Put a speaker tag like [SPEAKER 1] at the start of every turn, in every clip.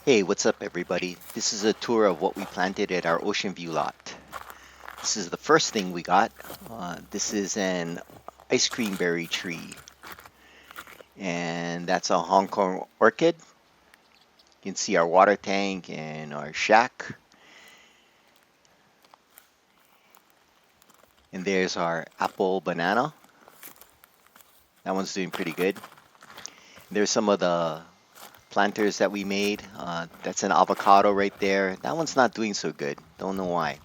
[SPEAKER 1] Hey, what's up everybody? This is a tour of what we planted at our Ocean View lot. This is the first thing we got. This is an ice cream berry tree, and that's a Hong Kong orchid. You can see our water tank and our shack, and there's our apple banana. That one's doing pretty good. There's some of the planters that we made. That's an avocado right there. That one's not doing so good. Don't know why.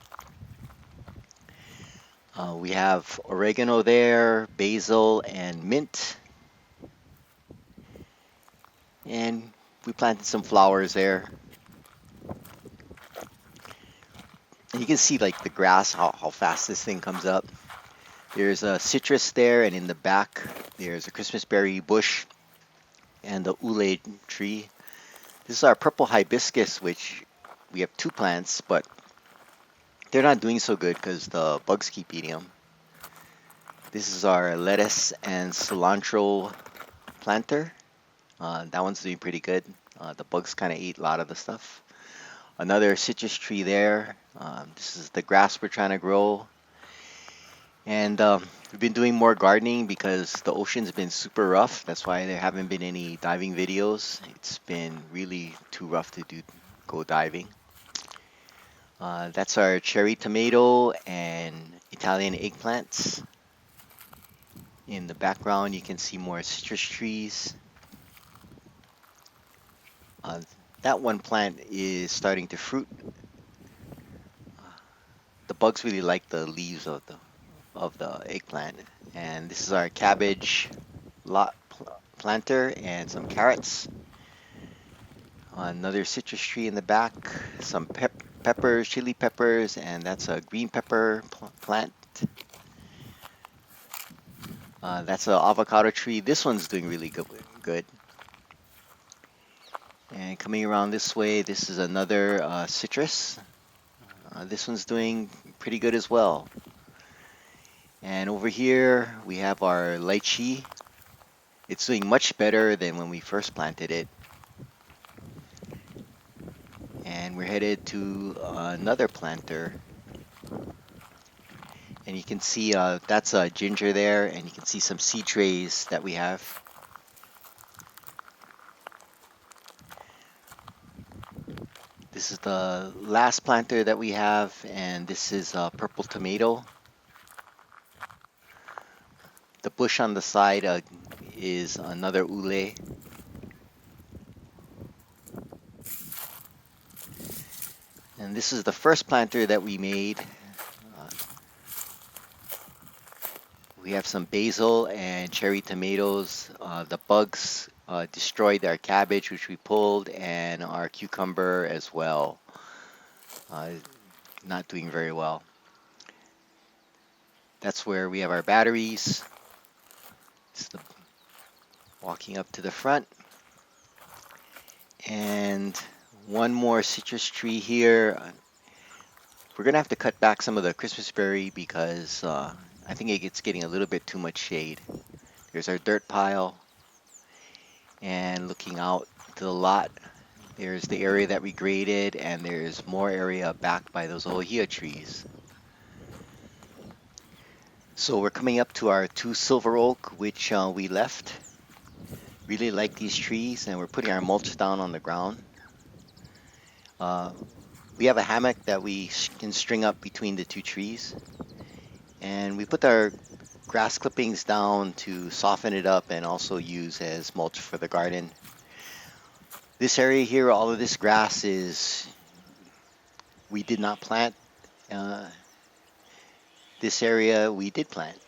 [SPEAKER 1] We have oregano there, basil, and mint. And we planted some flowers there. And you can see like the grass, how fast this thing comes up. There's a citrus there, and in the back there's a Christmas berry bush and the ule tree. This is our purple hibiscus, which we have two plants, but they're not doing so good because the bugs keep eating them. This is our lettuce and cilantro planter. That one's doing pretty good. The bugs kind of eat a lot of the stuff. Another citrus tree there. This is the grass we're trying to grow. And we've been doing more gardening because the ocean's been super rough. That's why there haven't been any diving videos. It's been really too rough to go diving. That's our cherry tomato and Italian eggplants. In the background, you can see more citrus trees. That one plant is starting to fruit. The bugs really like the leaves of the eggplant. And this is our cabbage lot planter and some carrots. Another citrus tree in the back. Some peppers, chili peppers, and that's a green pepper plant. That's an avocado tree. This one's doing really good. And coming around this way, this is another citrus. This one's doing pretty good as well. And over here we have our lychee. It's doing much better than when we first planted it. And we're headed to another planter. And you can see that's a ginger there, and you can see some seed trays that we have. This is the last planter that we have, and this is purple tomato. The bush on the side is another ule. And this is the first planter that we made. We have some basil and cherry tomatoes. The bugs destroyed our cabbage, which we pulled, and our cucumber as well. Not doing very well. That's where we have our batteries. Walking up to the front. And one more citrus tree here. We're going to have to cut back some of the Christmas berry because I think it's getting a little bit too much shade. There's our dirt pile. And looking out to the lot, there's the area that we graded, and there's more area back by those ohia trees. So we're coming up to our 2 silver oak, which we left. Really like these trees, and we're putting our mulch down on the ground. We have a hammock that we can string up between the 2 trees. And we put our grass clippings down to soften it up and also use as mulch for the garden. This area here, all of this grass we did not plant. This area we did plant.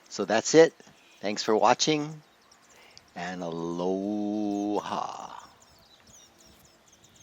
[SPEAKER 1] So that's it. Thanks for watching, and aloha.